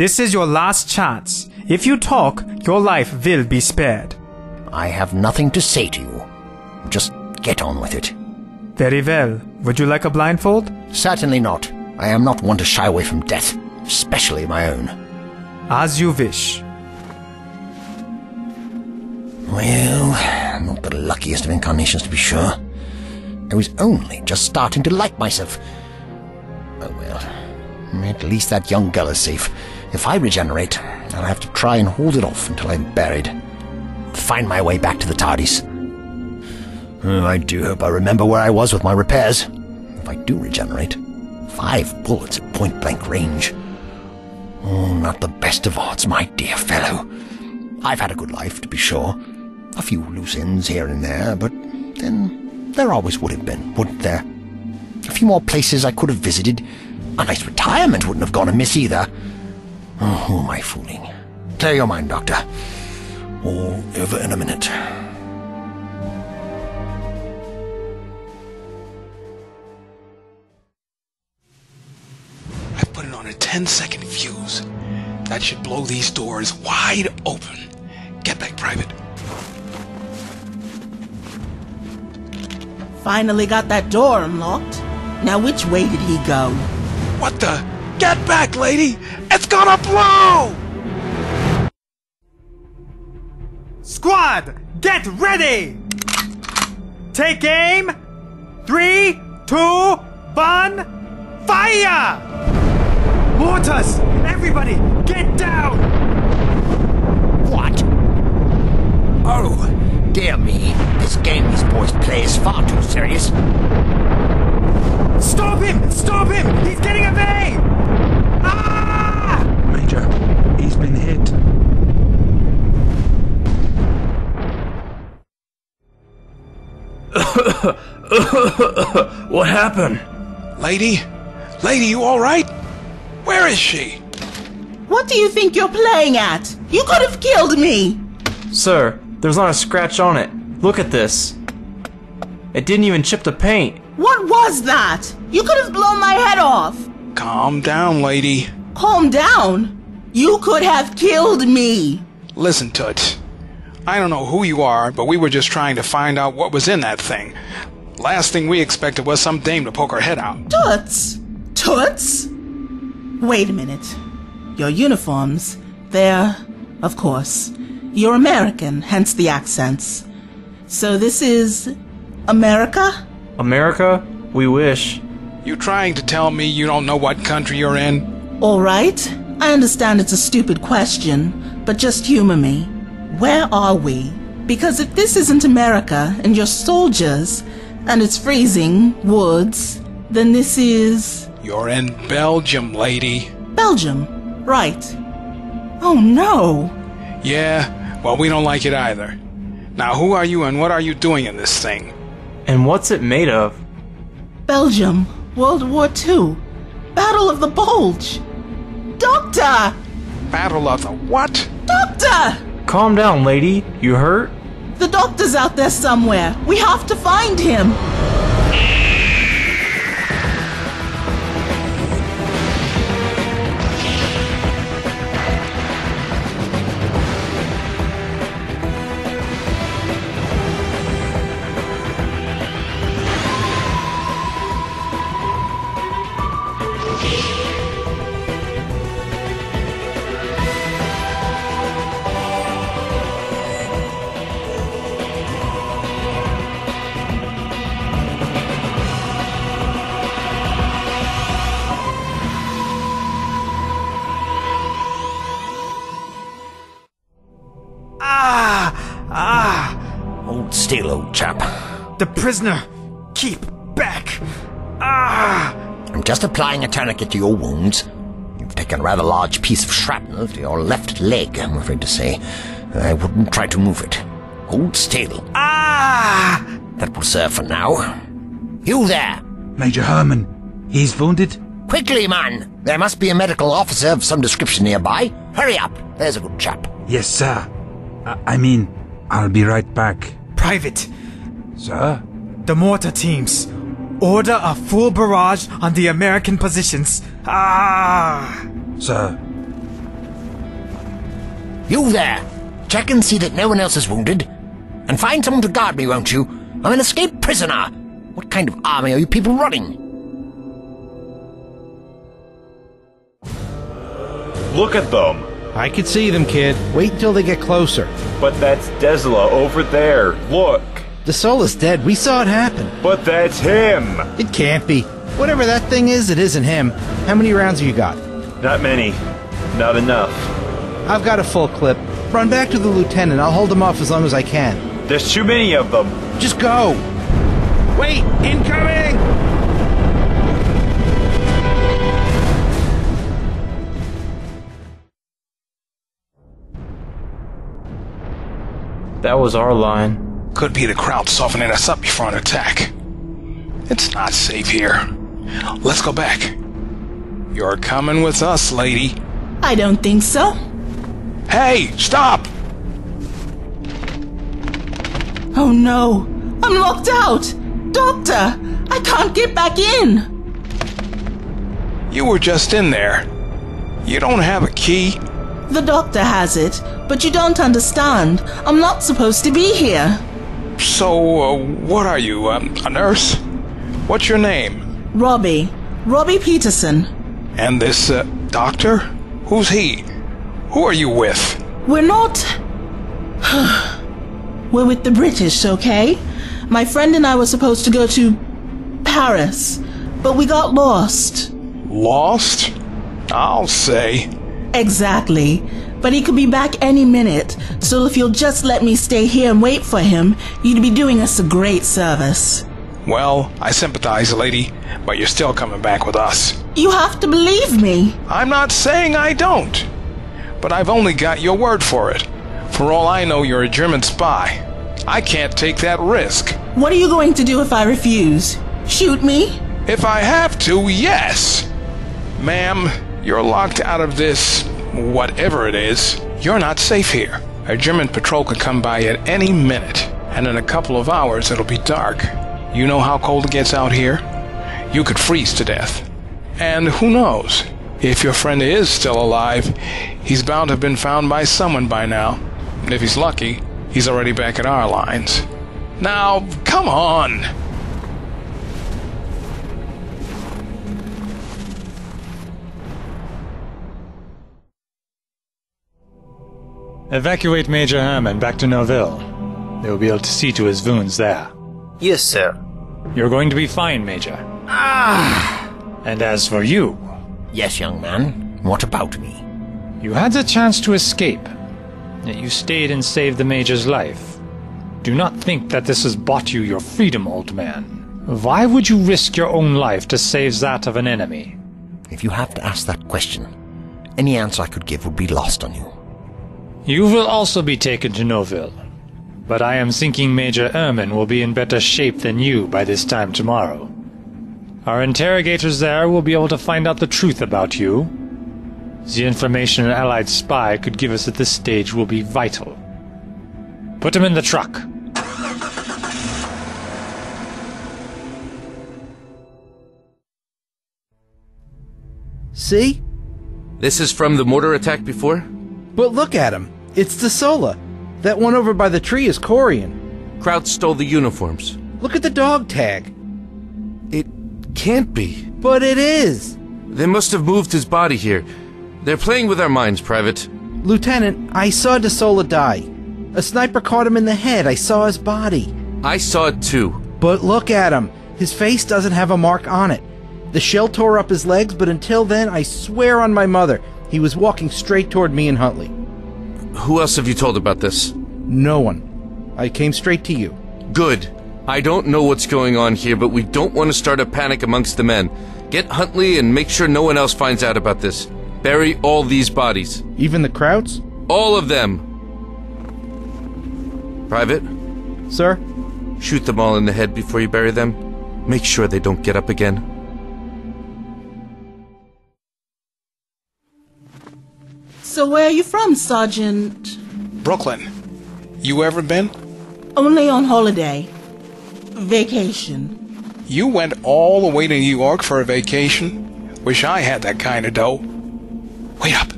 This is your last chance. If you talk, your life will be spared. I have nothing to say to you. Just get on with it. Very well. Would you like a blindfold? Certainly not. I am not one to shy away from death, especially my own. As you wish. Well, not the luckiest of incarnations to be sure. I was only just starting to like myself. Oh well, at least that young girl is safe. If I regenerate, I'll have to try and hold it off until I'm buried. Find my way back to the TARDIS. Oh, I do hope I remember where I was with my repairs. If I do regenerate, 5 bullets at point-blank range. Oh, not the best of odds, my dear fellow. I've had a good life, to be sure. A few loose ends here and there, but then there always would have been, wouldn't there? A few more places I could have visited. A nice retirement wouldn't have gone amiss either. Oh, who am I fooling? Clear your mind, Doctor. All over in a minute. I put it on a 10-second fuse. That should blow these doors wide open. Get back, Private. Finally got that door unlocked. Now which way did he go? What the? Get back, lady! It's gonna blow! Squad, get ready! Take aim! 3, 2, 1, fire! Mortars! Everybody, get down! What? Oh, dear me. This game these boys play is far too serious. Stop him! Stop him! He's getting away! Ah! Major, he's been hit. What happened? Lady? Lady, you alright? Where is she? What do you think you're playing at? You could have killed me! Sir, there's not a scratch on it. Look at this. It didn't even chip the paint. What was that? You could have blown my head off! Calm down, lady. Calm down! You could have killed me! Listen, Toots. I don't know who you are, but we were just trying to find out what was in that thing. Last thing we expected was some dame to poke her head out. Toots? Toots? Wait a minute. Your uniforms, they're, of course, you're American, hence the accents. So this is America? America? We wish. You trying to tell me you don't know what country you're in? All right. I understand it's a stupid question, but just humor me. Where are we? Because if this isn't America and you're soldiers, and it's freezing woods, then this is... You're in Belgium, lady. Belgium. Right. Oh no. Yeah, well, we don't like it either. Now, who are you and what are you doing in this thing? And what's it made of? Belgium. World War II. Battle of the Bulge. Doctor! Battle of the what? Doctor! Calm down, lady. You hurt? The doctor's out there somewhere. We have to find him. Hold still, old chap. The prisoner! Keep back! Ah! I'm just applying a tourniquet to your wounds. You've taken a rather large piece of shrapnel to your left leg, I'm afraid to say. I wouldn't try to move it. Hold still. Ah! That will serve for now. You there! Major Herman, he's wounded? Quickly, man! There must be a medical officer of some description nearby. Hurry up! There's a good chap. Yes, sir. I mean, I'll be right back. Private, Sir? the mortar teams. Order a full barrage on the American positions. Ah! Sir, You there! Check and see that no one else is wounded. And find someone to guard me, won't you? I'm an escaped prisoner! What kind of army are you people running? Look at them! I could see them, kid. Wait until they get closer. But that's Desla over there. Look! DeSola's dead. We saw it happen. But that's him! It can't be. Whatever that thing is, it isn't him. How many rounds have you got? Not many. Not enough. I've got a full clip. Run back to the lieutenant. I'll hold him off as long as I can. There's too many of them. Just go! Wait! Incoming! That was our line. Could be the crowd softening us up before an attack. It's not safe here. Let's go back. You're coming with us, lady. I don't think so. Hey, stop! Oh no, I'm locked out! Doctor, I can't get back in! You were just in there. You don't have a key? The doctor has it, but you don't understand. I'm not supposed to be here. So, what are you, a nurse? What's your name? Robbie Peterson. And this, doctor? Who's he? Who are you with? We're not... We're with the British, okay? My friend and I were supposed to go to Paris, but we got lost. Lost? I'll say. Exactly. But he could be back any minute, so if you'll just let me stay here and wait for him, you'd be doing us a great service. Well, I sympathize, lady, but you're still coming back with us. You have to believe me. I'm not saying I don't, but I've only got your word for it. For all I know, you're a German spy. I can't take that risk. What are you going to do if I refuse? Shoot me? If I have to, yes. Ma'am, you're locked out of this, whatever it is. You're not safe here. A German patrol could come by at any minute, and in a couple of hours it'll be dark. You know how cold it gets out here? You could freeze to death. And who knows? If your friend is still alive, he's bound to have been found by someone by now. And if he's lucky, he's already back at our lines. Now, come on! Evacuate Major Herman back to Noville. They will be able to see to his wounds there. Yes, sir. You're going to be fine, Major. And as for you... Yes, young man. What about me? You had the chance to escape, yet you stayed and saved the Major's life. Do not think that this has bought you your freedom, old man. Why would you risk your own life to save that of an enemy? If you have to ask that question, any answer I could give would be lost on you. You will also be taken to Noville, but I am thinking Major Herman will be in better shape than you by this time tomorrow. Our interrogators there will be able to find out the truth about you. The information an Allied spy could give us at this stage will be vital. Put him in the truck. See? This is from the mortar attack before? But look at him. It's DeSola. That one over by the tree is Corian. Kraut stole the uniforms. Look at the dog tag. It can't be. But it is. They must have moved his body here. They're playing with our minds, Private. Lieutenant, I saw DeSola die. A sniper caught him in the head. I saw his body. I saw it too. But look at him. His face doesn't have a mark on it. The shell tore up his legs, but until then, I swear on my mother, he was walking straight toward me and Huntley. Who else have you told about this? No one. I came straight to you. Good. I don't know what's going on here, but we don't want to start a panic amongst the men. Get Huntley and make sure no one else finds out about this. Bury all these bodies. Even the Krauts? All of them. Private? Sir? Shoot them all in the head before you bury them. Make sure they don't get up again. So where are you from, Sergeant? Brooklyn. You ever been? Only on holiday. Vacation. You went all the way to New York for a vacation? Wish I had that kind of dough. Wait up.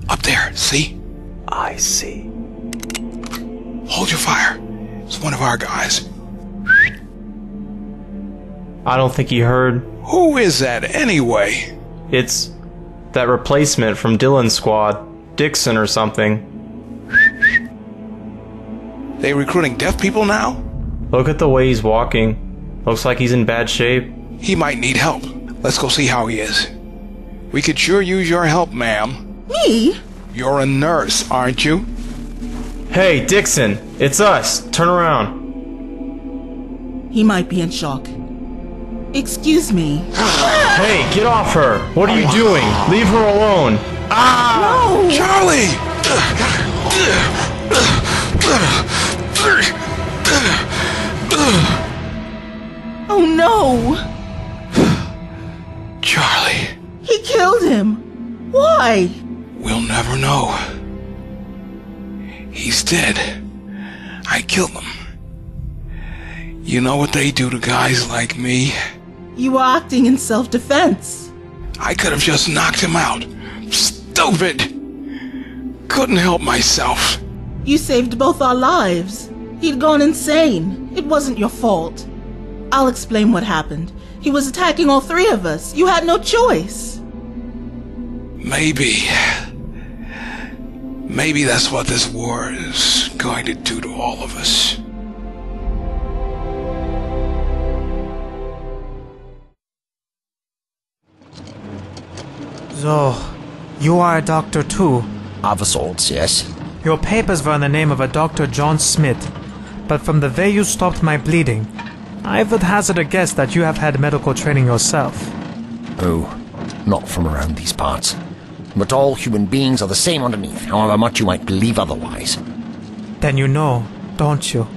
Up there, see? I see. Hold your fire. It's one of our guys. I don't think he heard. Who is that anyway? It's that replacement from Dylan's squad. Dixon or something. They recruiting deaf people now? Look at the way he's walking. Looks like he's in bad shape. He might need help. Let's go see how he is. We could sure use your help, ma'am. Me? You're a nurse, aren't you? Hey, Dixon! It's us! Turn around. He might be in shock. Excuse me. Hey, get off her! What are you doing? Leave her alone! No! Charlie! Oh no! Charlie. He killed him! Why? We'll never know. He's dead. I killed him. You know what they do to guys like me? You were acting in self-defense. I could have just knocked him out. Stupid! Couldn't help myself. You saved both our lives. He'd gone insane. It wasn't your fault. I'll explain what happened. He was attacking all three of us. You had no choice. Maybe that's what this war is going to do to all of us. So, you are a doctor too? Of sorts, yes. Your papers were in the name of a Dr. John Smith, but from the way you stopped my bleeding, I would hazard a guess that you have had medical training yourself. Oh, not from around these parts. But all human beings are the same underneath, however much you might believe otherwise. Then you know, don't you?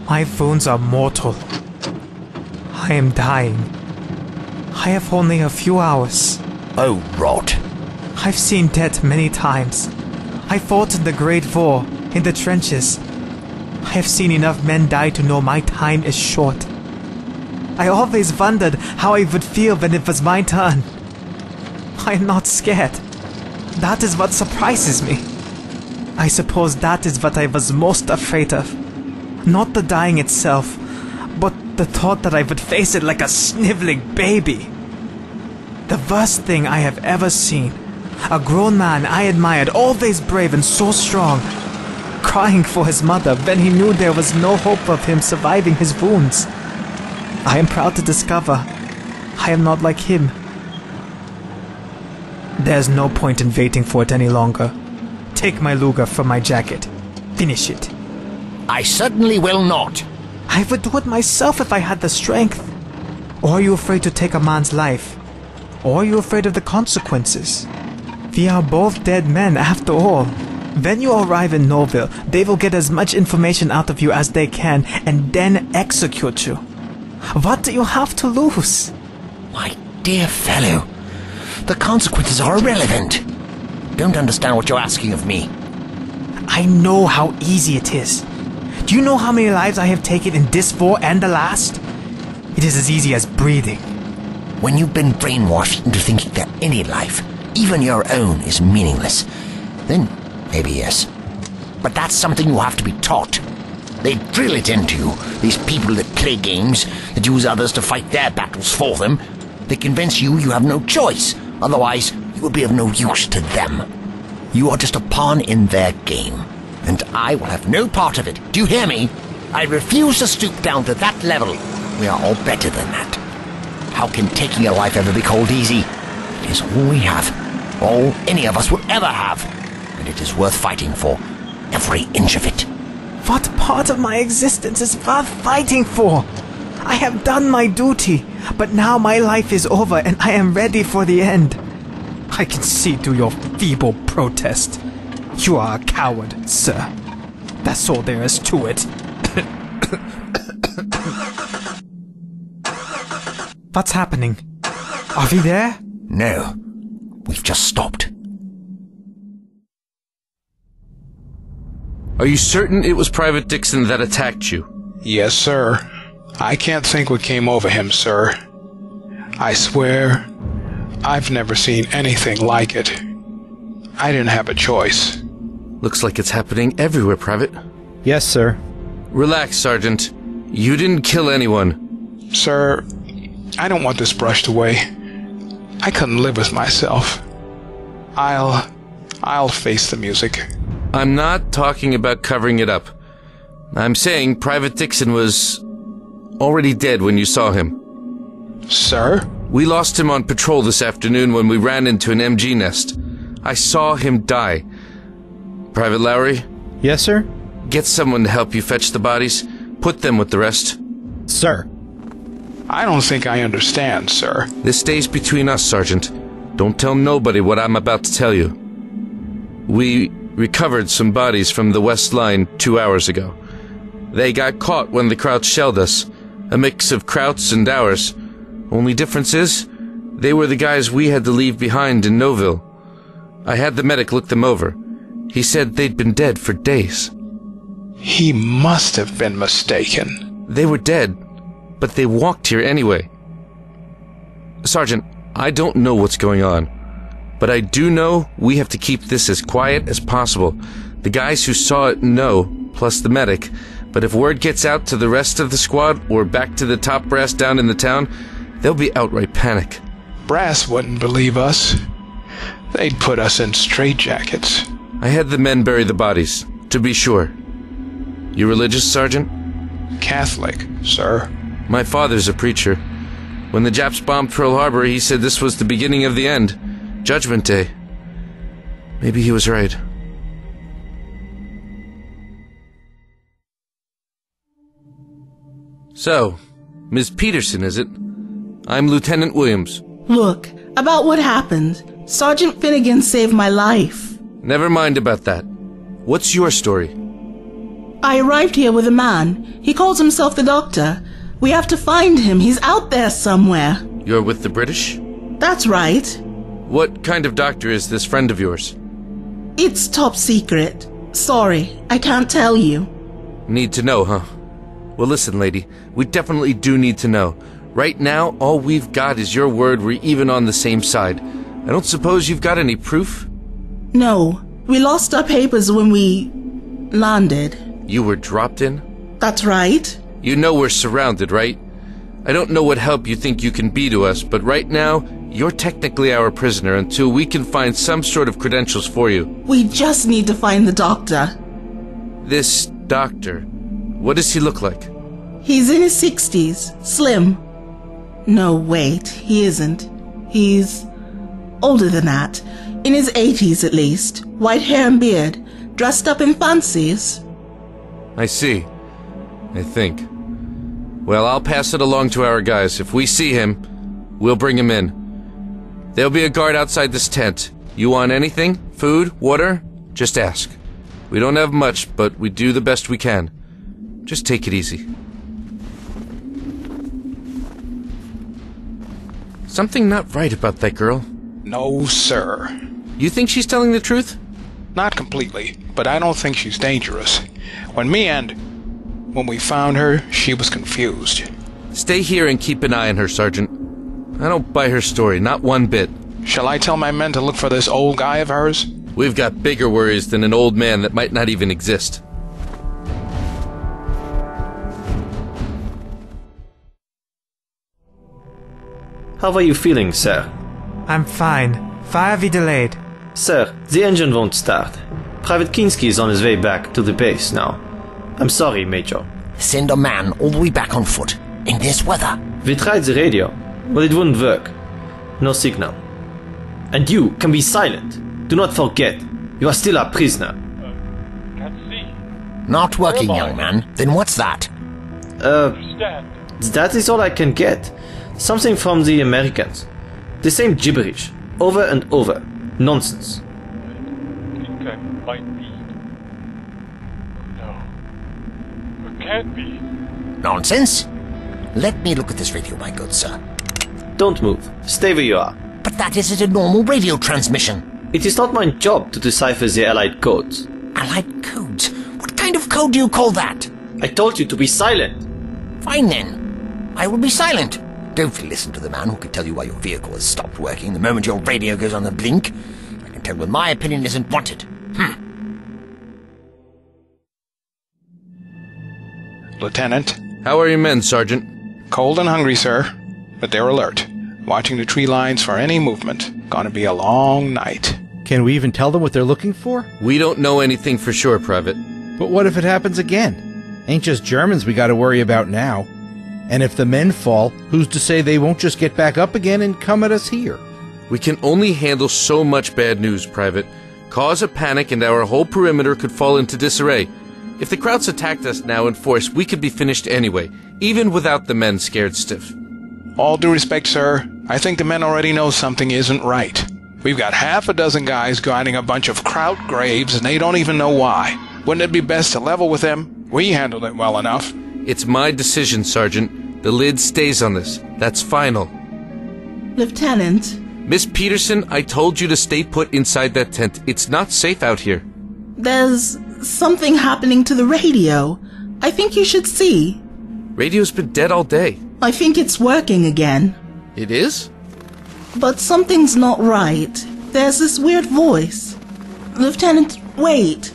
My wounds are mortal. I am dying. I have only a few hours. Oh, rot. I've seen death many times. I fought in the Great War, in the trenches. I have seen enough men die to know my time is short. I always wondered how I would feel when it was my turn. I am not scared. That is what surprises me. I suppose that is what I was most afraid of. Not the dying itself, but the thought that I would face it like a sniveling baby. The worst thing I have ever seen. A grown man I admired, always brave and so strong, crying for his mother when he knew there was no hope of him surviving his wounds. I am proud to discover I am not like him. There's no point in waiting for it any longer. Take my Luger from my jacket. Finish it. I certainly will not. I would do it myself if I had the strength. Or are you afraid to take a man's life? Or are you afraid of the consequences? We are both dead men after all. When you arrive in Norville, they will get as much information out of you as they can and then execute you. What do you have to lose? My dear fellow, the consequences are irrelevant. Don't understand what you're asking of me. I know how easy it is. Do you know how many lives I have taken in this war and the last? It is as easy as breathing. When you've been brainwashed into thinking that any life, even your own, is meaningless, then maybe yes. But that's something you have to be taught. They drill it into you, these people that play games, that use others to fight their battles for them. They convince you you have no choice, otherwise you will be of no use to them. You are just a pawn in their game, and I will have no part of it. Do you hear me? I refuse to stoop down to that level. We are all better than that. How can taking a life ever be called easy? It is all we have, all any of us will ever have, and it is worth fighting for, every inch of it. What part of my existence is worth fighting for? I have done my duty, but now my life is over and I am ready for the end. I can see through your feeble protest. You are a coward, sir. That's all there is to it. What's happening? Are we there? No, we've just stopped. Are you certain it was Private Dixon that attacked you? Yes, sir. I can't think what came over him, sir. I swear, I've never seen anything like it. I didn't have a choice. Looks like it's happening everywhere, Private. Yes, sir. Relax, Sergeant. You didn't kill anyone. Sir, I don't want this brushed away. I couldn't live with myself. I'll face the music. I'm not talking about covering it up. I'm saying Private Dixon was already dead when you saw him. Sir? We lost him on patrol this afternoon when we ran into an MG nest. I saw him die. Private Lowry? Yes, sir? Get someone to help you fetch the bodies. Put them with the rest. Sir. I don't think I understand, sir. This stays between us, Sergeant. Don't tell nobody what I'm about to tell you. We recovered some bodies from the West Line 2 hours ago. They got caught when the Krauts shelled us. A mix of Krauts and ours. Only difference is, they were the guys we had to leave behind in Noville. I had the medic look them over. He said they'd been dead for days. He must have been mistaken. They were dead, but they walked here anyway. Sergeant, I don't know what's going on, but I do know we have to keep this as quiet as possible. The guys who saw it know, plus the medic, but if word gets out to the rest of the squad or back to the top brass down in the town, there'll be outright panic. Brass wouldn't believe us. They'd put us in straitjackets. I had the men bury the bodies, to be sure. You religious, Sergeant? Catholic, sir. My father's a preacher. When the Japs bombed Pearl Harbor, he said this was the beginning of the end. Judgment Day. Maybe he was right. So, Ms. Peterson, is it? I'm Lieutenant Williams. Look, about what happened. Sergeant Finnegan saved my life. Never mind about that. What's your story? I arrived here with a man. He calls himself the Doctor. We have to find him. He's out there somewhere. You're with the British? That's right. What kind of doctor is this friend of yours? It's top secret. Sorry, I can't tell you. Need to know, huh? Well, listen, lady. We definitely do need to know. Right now, all we've got is your word we're even on the same side. I don't suppose you've got any proof? No. We lost our papers when we landed. You were dropped in? That's right. You know we're surrounded, right? I don't know what help you think you can be to us, but right now, you're technically our prisoner until we can find some sort of credentials for you. We just need to find the Doctor. This doctor, what does he look like? He's in his 60s, slim. No, wait, he isn't. He's older than that. In his 80s at least. White hair and beard. Dressed up in fancies. I see. I think. Well, I'll pass it along to our guys. If we see him, we'll bring him in. There'll be a guard outside this tent. You want anything? Food? Water? Just ask. We don't have much, but we do the best we can. Just take it easy. Something not right about that girl. No, sir. You think she's telling the truth? Not completely, but I don't think she's dangerous. When we found her, she was confused. Stay here and keep an eye on her, Sergeant. I don't buy her story, not one bit. Shall I tell my men to look for this old guy of hers? We've got bigger worries than an old man that might not even exist. How are you feeling, sir? I'm fine. Fire be delayed. Sir, the engine won't start. Private Kinski is on his way back to the base now. I'm sorry, Major. Send a man all the way back on foot, in this weather. We tried the radio, but it wouldn't work. No signal. And you can be silent. Do not forget, you are still a prisoner. Can't see. Not working, young man. Then what's that? That is all I can get. Something from the Americans. The same gibberish, over and over. Nonsense. I think I might be. No. It can't be. Nonsense? Let me look at this radio, my good sir. Don't move. Stay where you are. But that isn't a normal radio transmission. It is not my job to decipher the Allied codes. Allied codes? What kind of code do you call that? I told you to be silent. Fine then. I will be silent. Don't listen to the man who can tell you why your vehicle has stopped working the moment your radio goes on the blink. I can tell when my opinion isn't wanted. Lieutenant. How are your men, Sergeant? Cold and hungry, sir. But they're alert. Watching the tree lines for any movement. Gonna be a long night. Can we even tell them what they're looking for? We don't know anything for sure, Private. But what if it happens again? Ain't just Germans we gotta worry about now. And if the men fall, who's to say they won't just get back up again and come at us here? We can only handle so much bad news, Private. Cause a panic and our whole perimeter could fall into disarray. If the Krauts attacked us now in force, we could be finished anyway, even without the men scared stiff. All due respect, sir, I think the men already know something isn't right. We've got half a dozen guys guarding a bunch of Kraut graves, and they don't even know why. Wouldn't it be best to level with them? We handled it well enough. It's my decision, Sergeant. The lid stays on this. That's final. Lieutenant. Miss Peterson, I told you to stay put inside that tent. It's not safe out here. There's something happening to the radio. I think you should see. Radio's been dead all day. I think it's working again. It is? But something's not right. There's this weird voice. Lieutenant, wait.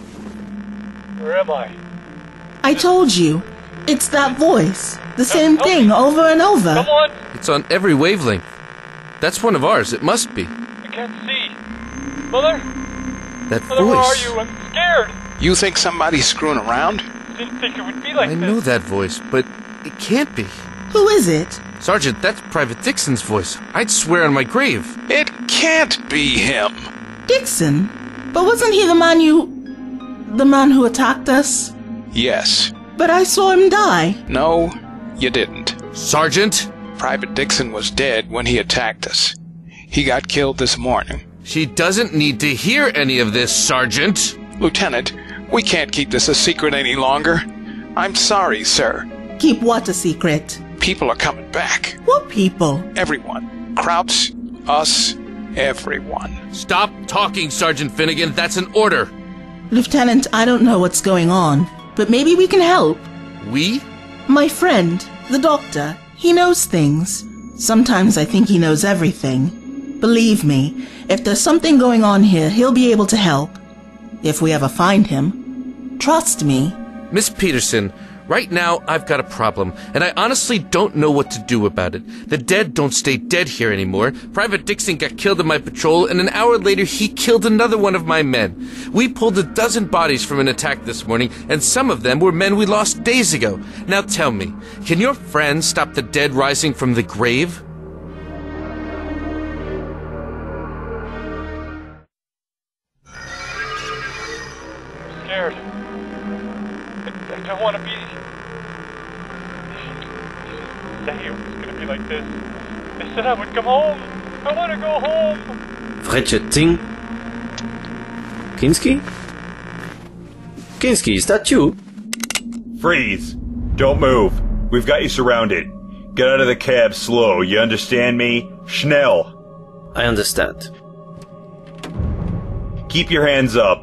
Where am I? I told you. It's that voice. The same thing over and over. Come on! It's on every wavelength. That's one of ours. It must be. I can't see. Mother? That Mother, where are voice. you? I'm scared. You think somebody's screwing around? I didn't think it would be like I this. know that voice, but it can't be. Who is it? Sergeant, that's Private Dixon's voice. I'd swear on my grave. It can't be him. Dixon? But wasn't he the man who attacked us? Yes. But I saw him die. No, you didn't. Sergeant? Private Dixon was dead when he attacked us. He got killed this morning. She doesn't need to hear any of this, Sergeant. Lieutenant, we can't keep this a secret any longer. I'm sorry, sir. Keep what a secret? People are coming back. What people? Everyone. Krauts, us, everyone. Stop talking, Sergeant Finnegan. That's an order. Lieutenant, I don't know what's going on, but maybe we can help. We? My friend, the doctor, he knows things. Sometimes I think he knows everything. Believe me, if there's something going on here, he'll be able to help. If we ever find him. Trust me. Miss Peterson, right now I've got a problem, and I honestly don't know what to do about it. The dead don't stay dead here anymore. Private Dixon got killed in my patrol, and an hour later he killed another one of my men. We pulled a dozen bodies from an attack this morning, and some of them were men we lost days ago. Now tell me, can your friend stop the dead rising from the grave? I'm scared. I don't want to be... They said it was going to be like this. They said I would come home. I want to go home. Fretcheting. Kinski? Kinski, is that you? Freeze! Don't move. We've got you surrounded. Get out of the cab slow, you understand me? Schnell. I understand. Keep your hands up.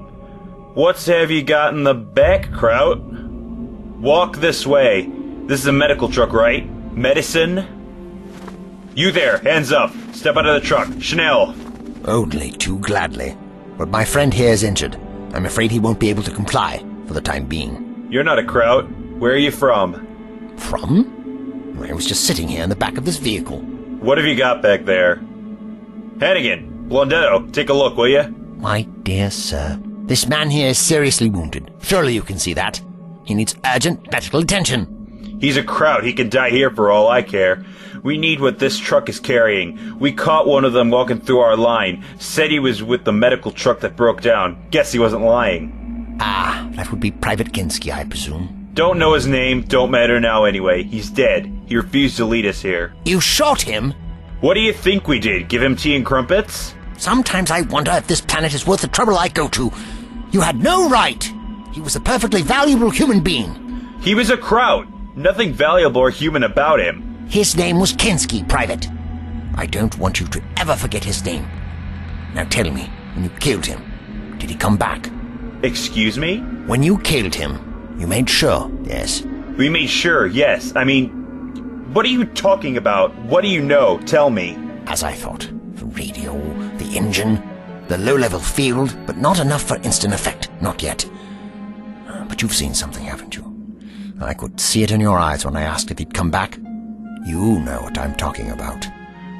What's have you got in the back, Kraut? Walk this way. This is a medical truck, right? Medicine? You there, hands up. Step out of the truck. Schnell. Only too gladly. But my friend here is injured. I'm afraid he won't be able to comply for the time being. You're not a Kraut. Where are you from? From? I was just sitting here in the back of this vehicle. What have you got back there? Hannigan, Blondetto, take a look, will you? My dear sir, this man here is seriously wounded. Surely you can see that. He needs urgent medical attention. He's a Kraut. He can die here for all I care. We need what this truck is carrying. We caught one of them walking through our line. Said he was with the medical truck that broke down. Guess he wasn't lying. Ah, that would be Private Kinski, I presume. Don't know his name. Don't matter now anyway. He's dead. He refused to lead us here. You shot him? What do you think we did? Give him tea and crumpets? Sometimes I wonder if this planet is worth the trouble I go to. You had no right. He was a perfectly valuable human being. He was a Kraut. Nothing valuable or human about him. His name was Kinski, Private. I don't want you to ever forget his name. Now tell me, when you killed him, did he come back? Excuse me? When you killed him, you made sure, yes? We made sure, yes. I mean, what are you talking about? What do you know? Tell me. As I thought. The radio, the engine, the low-level field, but not enough for instant effect. Not yet. But you've seen something, haven't you? I could see it in your eyes when I asked if he'd come back. You know what I'm talking about.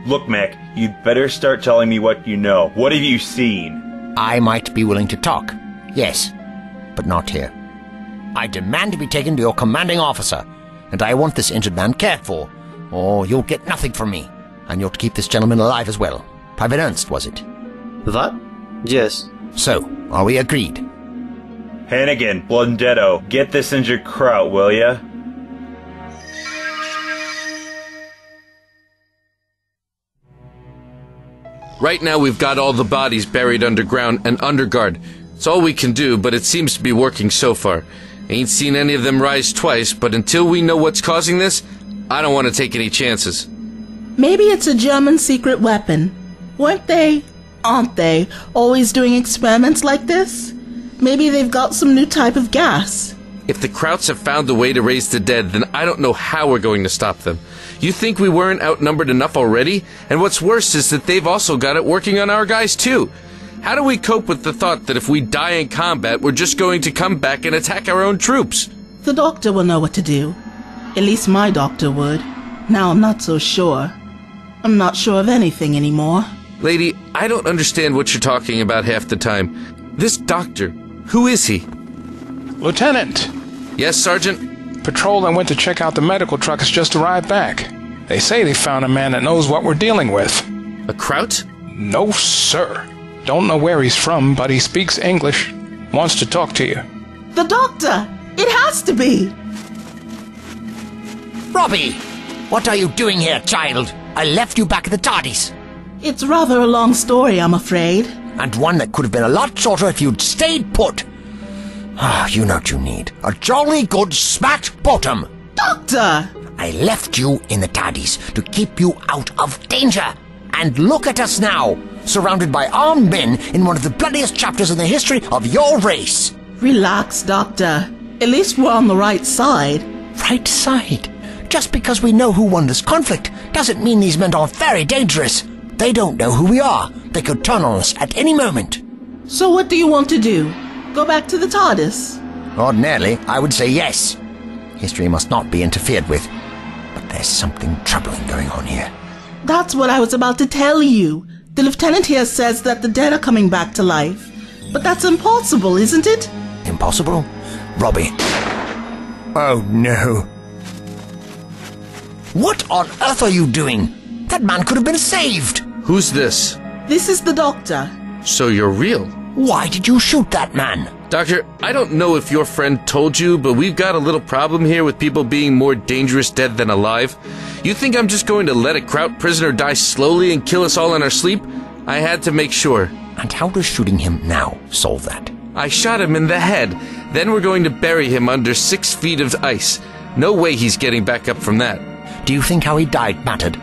Look, Mac, you'd better start telling me what you know. What have you seen? I might be willing to talk, yes, but not here. I demand to be taken to your commanding officer, and I want this injured man cared for, or you'll get nothing from me, and you're to keep this gentleman alive as well. Private Ernst, was it? What? Yes. So, are we agreed? Hannigan, Blundetto, get this injured Kraut, will ya? Right now we've got all the bodies buried underground and under guard. It's all we can do, but it seems to be working so far. Ain't seen any of them rise twice, but until we know what's causing this, I don't want to take any chances. Maybe it's a German secret weapon. Aren't they, always doing experiments like this? Maybe they've got some new type of gas. If the Krauts have found a way to raise the dead, then I don't know how we're going to stop them. You think we weren't outnumbered enough already? And what's worse is that they've also got it working on our guys too. How do we cope with the thought that if we die in combat, we're just going to come back and attack our own troops? The doctor will know what to do. At least my doctor would. Now I'm not so sure. I'm not sure of anything anymore. Lady, I don't understand what you're talking about half the time. This doctor, who is he? Lieutenant! Yes, Sergeant? Patrol that went to check out the medical truck has just arrived back. They say they found a man that knows what we're dealing with. A Kraut? No, sir. Don't know where he's from, but he speaks English. Wants to talk to you. The doctor! It has to be! Robbie! What are you doing here, child? I left you back at the TARDIS. It's rather a long story, I'm afraid. And one that could have been a lot shorter if you'd stayed put. Ah, you know what you need. A jolly good smacked bottom. Doctor! I left you in the TARDIS to keep you out of danger. And look at us now, surrounded by armed men in one of the bloodiest chapters in the history of your race. Relax, Doctor. At least we're on the right side. Right side? Just because we know who won this conflict doesn't mean these men are very dangerous. They don't know who we are. They could turn on us at any moment. So what do you want to do? Go back to the TARDIS? Ordinarily, I would say yes. History must not be interfered with. But there's something troubling going on here. That's what I was about to tell you. The lieutenant here says that the dead are coming back to life. But that's impossible, isn't it? Impossible? Robbie. Oh, no. What on earth are you doing? That man could have been saved. Who's this? This is the doctor. So you're real? Why did you shoot that man? Doctor, I don't know if your friend told you, but we've got a little problem here with people being more dangerous dead than alive. You think I'm just going to let a Kraut prisoner die slowly and kill us all in our sleep? I had to make sure. And how does shooting him now solve that? I shot him in the head. Then we're going to bury him under 6 feet of ice. No way he's getting back up from that. Do you think how he died mattered?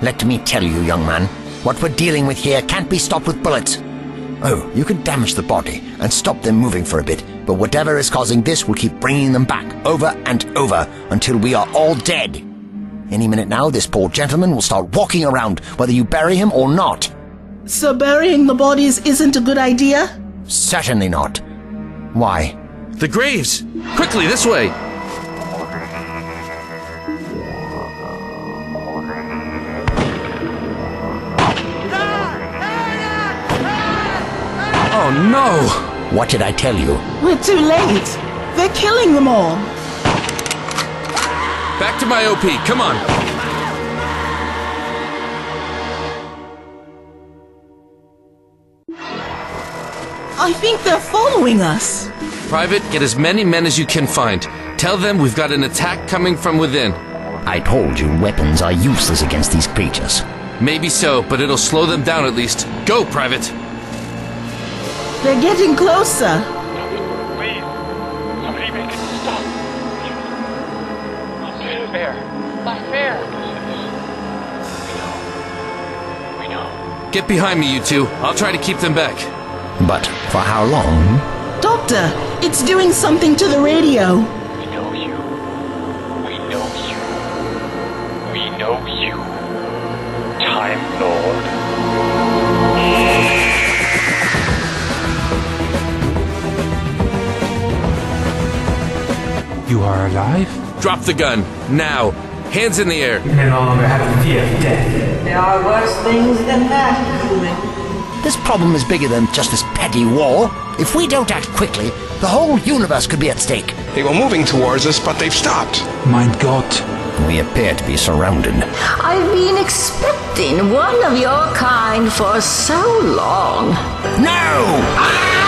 Let me tell you, young man, what we're dealing with here can't be stopped with bullets. Oh, you could damage the body and stop them moving for a bit, but whatever is causing this will keep bringing them back over and over until we are all dead. Any minute now, this poor gentleman will start walking around, whether you bury him or not. So burying the bodies isn't a good idea? Certainly not. Why? The graves! Quickly, this way! Oh no! What did I tell you? We're too late. They're killing them all. Back to my OP, come on! I think they're following us. Private, get as many men as you can find. Tell them we've got an attack coming from within. I told you weapons are useless against these creatures. Maybe so, but it'll slow them down at least. Go, Private! They're getting closer. Please, somebody make it stop. Not fair. Not fair. We know. Get behind me, you two. I'll try to keep them back. But for how long? Doctor, it's doing something to the radio. We know you. We know you. We know you. Time Lord. You are alive? Drop the gun, now! Hands in the air! You no longer have the fear of death. There are worse things than that, human. This problem is bigger than just this petty war. If we don't act quickly, the whole universe could be at stake. They were moving towards us, but they've stopped. Mein Gott. We appear to be surrounded. I've been expecting one of your kind for so long. No!